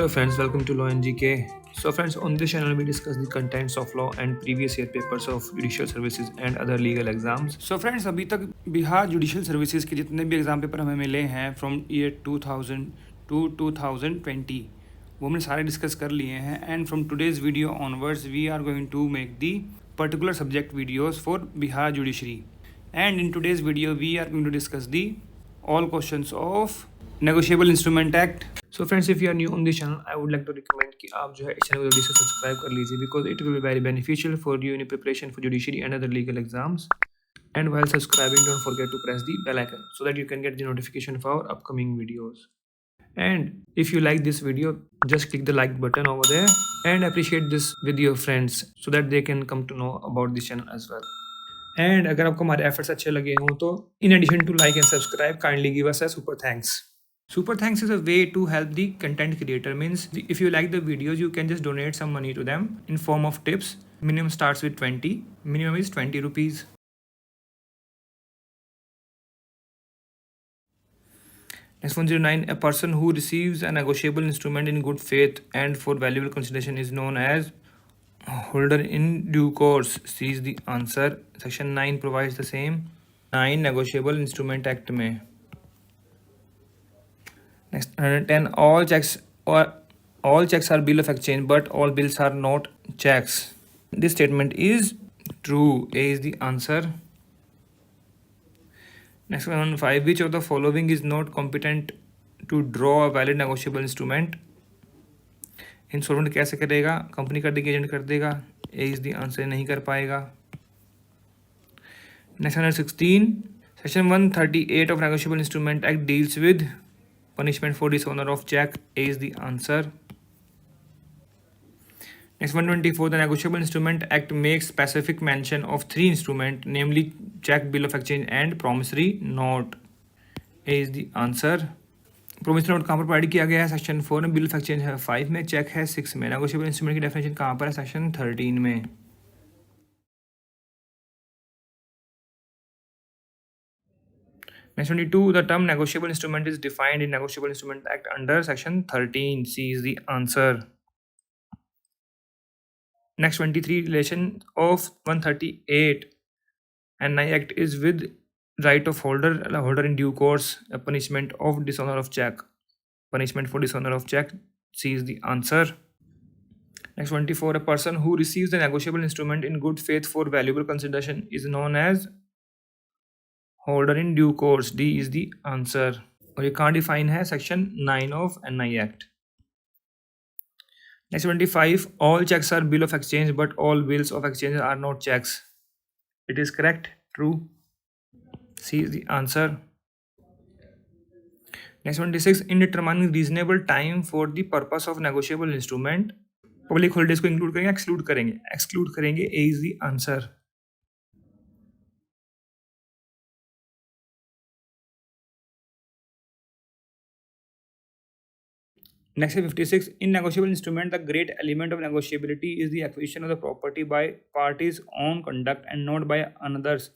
Hello friends, welcome to Law and GK. So friends, on this channel we discuss the contents of law and previous year papers of judicial services and other legal exams. So friends अभी तक Bihar judicial services के जितने भी exam paper हमें मिले हैं from year 2000 to 2020 वो हमने सारे डिस्कस कर लिए हैं and from today's video onwards we are going to make the particular subject videos for Bihar judiciary and in today's video we are going to discuss the all questions of negotiable instrument act. So friends, if you are new on this channel, I would like to recommend कि आप जो है इस channel को जल्दी से subscribe कर लीजिए because it will be very beneficial for you in your preparation for judiciary and other legal exams. And while subscribing, don't forget to press the bell icon so that you can get the notification of our upcoming videos. And if you like this video, just click the like button over there and appreciate this with your friends so that they can come to know about this channel as well. And अगर आपको हमारे efforts अच्छे लगे हों तो in addition to like and subscribe, kindly give us a super thanks. Super thanks is a way to help the content creator. Means if you like the videos, you can just donate some money to them in form of tips. Minimum starts with 20. Minimum is 20 rupees. Next 109. A person who receives a negotiable instrument in good faith and for valuable consideration is known as holder in due course. C is the answer. Section 9 provides the same. 9 Negotiable Instrument Act में. Next 110. All checks are bill of exchange, but all bills are not checks. This statement is true. A is the answer. Next 115. Which of the following is not competent to draw a valid negotiable instrument? Instalment कैसे करेगा? Company कर देगी, agent कर देगा. A is the answer. नहीं कर पाएगा. Next 116. Section 138 of negotiable instrument act deals with punishment for dishonor of check. A is the answer. Next 124. The Negotiable Instrument Act makes specific mention of 3 instruments, namely check, bill of exchange and promissory note. A is the answer. Promissory note कहाँ पर provide किया गया है? Section 4 में. Bill of exchange है 5 में. Check है 6 में. नेगोशिएबल इंस्ट्रूमेंट की डेफिनेशन कहाँ पर है? सेक्शन 13 में. Next 22. The term negotiable instrument is defined in Negotiable Instrument Act under section 13. C is the answer. Next 23. Relation of 138 and NI Act is with right of holder in due course, a punishment of dishonor of check. Punishment for dishonor of check. C is the answer. Next 24. A person who receives the negotiable instrument in good faith for valuable consideration is known as holder in due course. D is the answer. और ये कहाँ define है? Section 9 of NI Act. Next 25. All checks are bill of exchange, but all bills of exchange are not checks. It is correct. True. C is the answer. Next 26. In determining reasonable time for the purpose of negotiable instrument, public holidays को include करेंगे, exclude करेंगे? Exclude करेंगे. A is the answer. Next 56. In negotiable instrument, the great element of negotiability is the acquisition of the property by parties' own conduct and not by another's.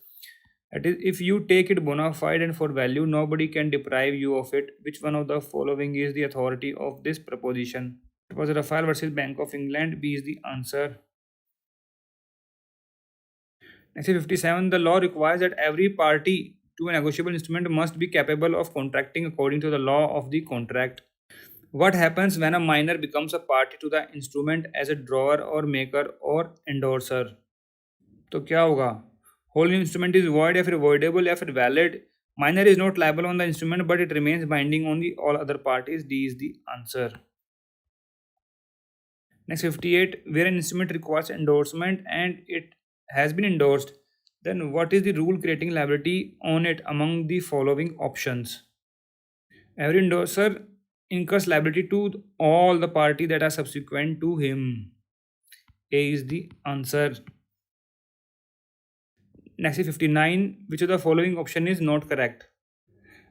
That is, if you take it bona fide and for value, nobody can deprive you of it. Which one of the following is the authority of this proposition? It was Rafale versus Bank of England. B is the answer. Next 57. The law requires that every party to a negotiable instrument must be capable of contracting according to the law of the contract. What happens when a minor becomes a party to the instrument as a drawer or maker or endorser? तो क्या होगा? Whole instrument is void या फिर voidable या फिर valid. Minor is not liable on the instrument but it remains binding on the all other parties. D is the answer. Next 58. Where an instrument requires endorsement and it has been endorsed, then what is the rule creating liability on it among the following options? Every endorser incurs liability to all the party that are subsequent to him. A is the answer. Next is 59. Which of the following option is not correct?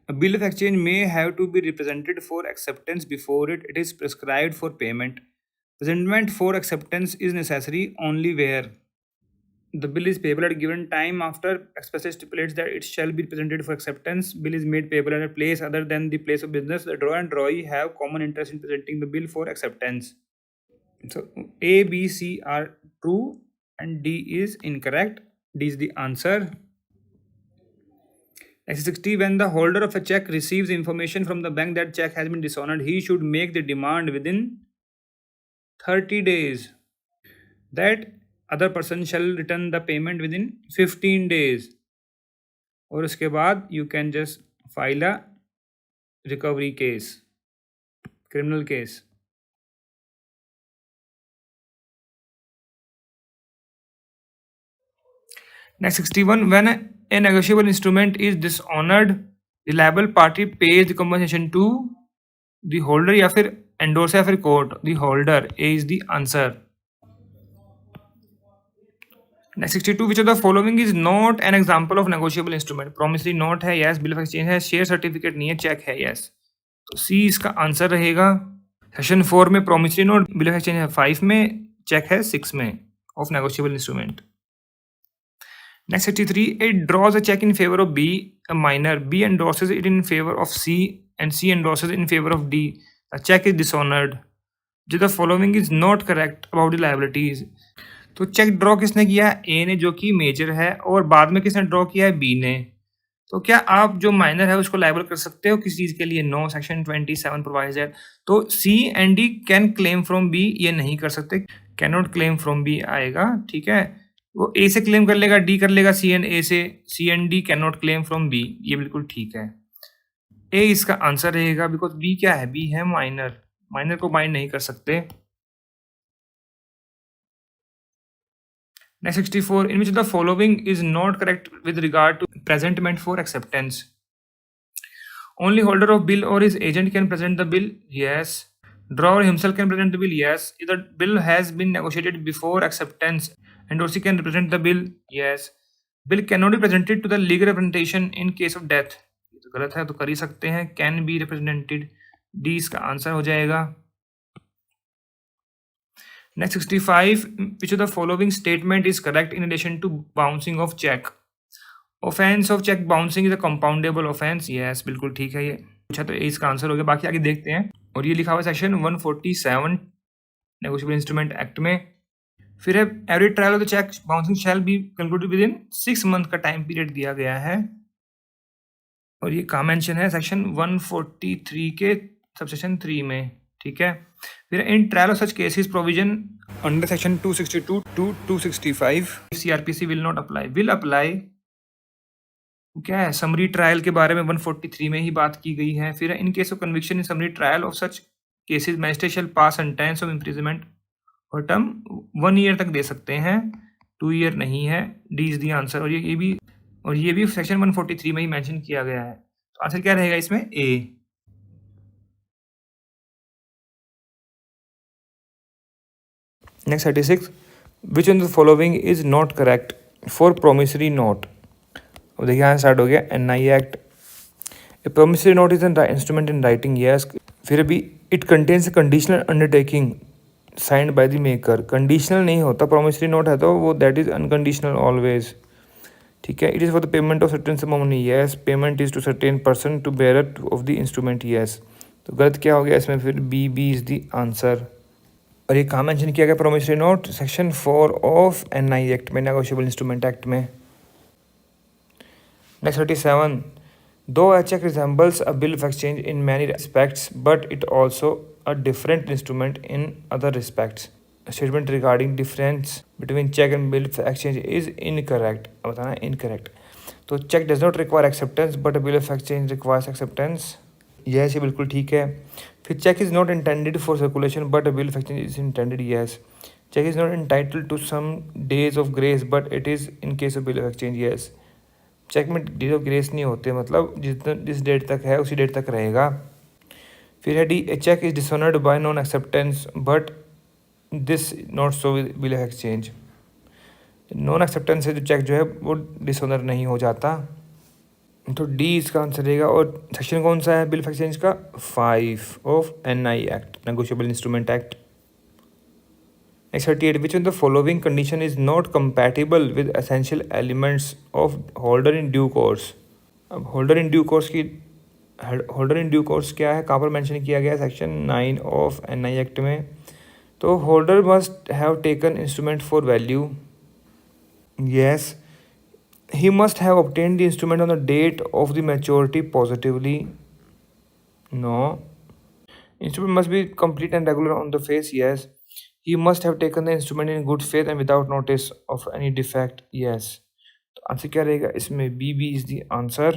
A bill of exchange may have to be represented for acceptance before it is prescribed for payment. Presentment for acceptance is necessary only where the bill is payable at a given time after expressly stipulates that it shall be presented for acceptance. Bill is made payable at a place other than the place of business. The drawer and drawee have common interest in presenting the bill for acceptance. So A, B, C are true and D is incorrect. D is the answer. Next 60, when the holder of a check receives information from the bank that check has been dishonored, he should make the demand within 30 days. That other person shall return the payment within 15 days. और उसके बाद you can just file a recovery case, criminal case. Next 61, when a negotiable instrument is dishonored, the liable party pays the compensation to the holder या फिर endorser या फिर court. The holder. A is the answer. Next 62, which of the following is not an example of negotiable instrument? Promissory note है, yes. Bill of exchange है, share certificate नहीं है, check है, yes. तो C इसका answer रहेगा. Section 4 में promissory note, bill of exchange है 5 में, check है 6 में of negotiable instrument. Next 63, it draws a check in favor of B, a minor. B endorses it in favor of C and C endorses it in favor of D. The check is dishonored. The following is not correct about the liabilities. तो check draw किसने किया है? ए ने, जो कि major है, और बाद में किसने ड्रॉ किया है? बी ने. तो क्या आप जो माइनर है उसको लायबल कर सकते हो किसी चीज के लिए? No, section 27 provides that. तो C and D can claim from B, ये नहीं कर सकते. Can not claim from B आएगा, ठीक है. वो ए से क्लेम कर लेगा, डी कर लेगा सी एंड ए से. C and D can not claim from B, ये बिल्कुल ठीक है. ए इसका आंसर रहेगा, बिकॉज बी क्या है? बी है माइनर. माइनर को बाइंड नहीं कर सकते. Next 64, in which the following is not correct with regard to presentment for acceptance? Only holder of bill or his agent can present the bill, yes. Drawer himself can present the bill, yes. If the bill has been negotiated before acceptance, endorsee can represent the bill, yes. Bill cannot be presented to the legal representation in case of death. ये तो गलत है, तो कर ही सकते हैं. Can be represented, D इसका answer हो जाएगा. Next 65, which of the following statement is correct in relation to bouncing of check? Offense of check bouncing is a compoundable offense, yes, बिल्कुल ठीक है. ये अच्छा, तो इसका आंसर हो गया. बाकी आगे देखते हैं. और ये लिखा हुआ है सेक्शन 147 नेगोशिएबल इंस्ट्रूमेंट एक्ट में. फिर है every trial of the cheque bouncing shall be concluded with in 6 month का टाइम पीरियड दिया गया है. और ये कहाँ मेंशन है? सेक्शन 143 के सबसेक्शन 3 में, ठीक है. फिर in trial of such cases provision under section 262 to 265 CrPC will not apply. Will apply क्या है? समरी ट्रायल के बारे में 143 में ही बात की गई है. फिर इन case of conviction in summary trial of such cases magistrate shell pass sentence of imprisonment और टर्म 1 ईयर तक दे सकते हैं, 2 ईयर नहीं है. D is the answer. और ये भी सेक्शन 143 में ही मेंशन किया गया है. तो आंसर क्या रहेगा इसमें? ए. Next 36, which one of the following is not correct for promissory note? अब देखिए यहाँ स्टार्ट हो गया. NI Act. A promissory note is an instrument in writing, yes. फिर अभी it contains a conditional undertaking signed by the maker. Conditional नहीं होता, promissory note है तो वो that is unconditional always, ठीक है. It is for the payment of certain sum of money, yes. Payment is to certain person to bearer of the instrument, yes. तो गलत क्या हो गया इसमें? फिर B is the answer. और ये कहाँ मेंशन किया गया? Promissory note section 4 of NI act में, नेगोशिएबल इंस्ट्रूमेंट एक्ट में. नेक्स्ट 37, दो a cheque resembles a bill of exchange in many respects but it also a different instrument in other respects. Statement regarding difference between cheque and bill of exchange is incorrect. बताना incorrect. तो cheque does not require acceptance but a bill of exchange requires acceptance, yes, ये बिल्कुल ठीक है. फिर check is not intended for circulation but a bill of exchange is intended, yes. Cheque is not entitled to some days of grace but it is in case of bill of exchange, yes. Cheque में days of grace नहीं होते, मतलब जिस date तक है उसी date तक रहेगा. फिर है D, a cheque is dishonoured by non acceptance but this not so bill of exchange. Non acceptance से जो चेक जो है वो डिसऑनर नहीं हो जाता. तो डी इसका आंसर रहेगा. और सेक्शन कौन सा है बिल ऑफ एक्सचेंज का? 5 of NI act, negotiable instrument act. Next 38, which one of the following condition is not compatible with essential elements of holder in due course? अब holder in due course क्या है, कहाँ पर mention किया गया है? Section 9 of NI act में। तो holder must have taken instrument for value, yes. He must have obtained the instrument on the date of the maturity positively, no. Instrument must be complete and regular on the face, yes. He must have taken the instrument in good faith and without notice of any defect, yes. तो answer क्या रहेगा इसमें? B is the answer.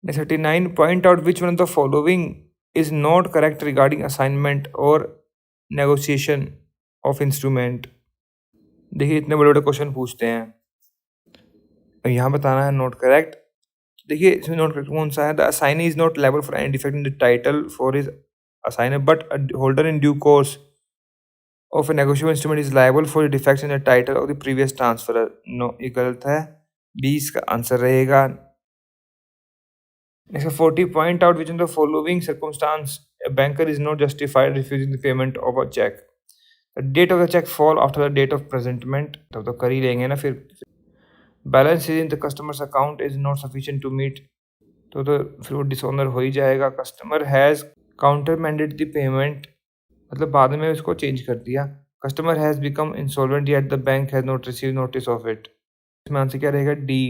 Next 39, point out which one of the following is not correct regarding assignment or negotiation of instrument. देखिए इतने बड़े बड़े question पूछते हैं और यहाँ बताना है नॉट करेक्ट। देखिए इसमें नॉट करेक्ट कौन सा है? The assignee is not liable for any defect in the title for his assignor but holder in due course of a negotiable instrument is liable for defects in the title of the previous transfer. No, ये गलत है। 20 का answer रहेगा। Next 40, point out which in the following circumstance a banker is not justified refusing the payment of a check. The date of the check fall after the date of presentment. तब तो कर ही लेंगे ना फिर। Balance in the customer's account is not sufficient to meet. तो फिर वो dishonour हो ही जाएगा। Customer has countermanded the payment, मतलब बाद में उसको चेंज कर दिया। Customer has become insolvent yet the bank has not received notice of it. इसमें आंसर क्या रहेगा? D.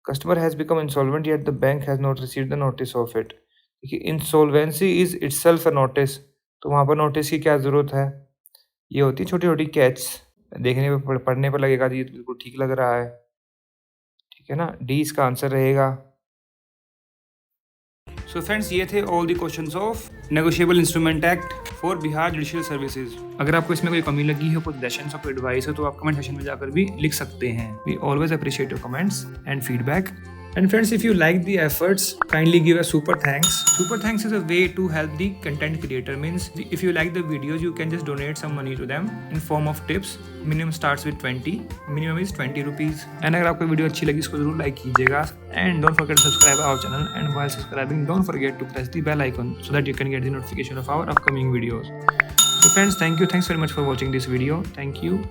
Customer has become insolvent yet the bank has not received the notice of it. देखिए insolvency is itself a notice, तो वहाँ पर notice की क्या ज़रूरत है? ये होती है छोटी छोटी कैच, देखने पे पढ़ने पर लगेगा ये तो बिल्कुल ठीक लग रहा है, ठीक है ना। डी इसका आंसर रहेगा। सो फ्रेंड्स, ये थे all the questions of negotiable instrument act for Bihar judicial services. अगर आपको इसमें कोई कमी लगी हो, कोई सजेशंस और कोई एडवाइस हो तो आप कमेंट सेक्शन में जाकर भी लिख सकते हैं। We always appreciate your comments and feedback. And friends, if you like the efforts, kindly give a super thanks. Super thanks is a way to help the content creator. Means if you like the videos, you can just donate some money to them in form of tips. Minimum starts with 20. Minimum is 20 rupees. And अगर आपको video अच्छी लगी इसको जरूर like कीजिएगा. And don't forget to subscribe our channel. And while subscribing, don't forget to press the bell icon so that you can get the notification of our upcoming videos. So friends, thank you. Thanks very much for watching this video. Thank you.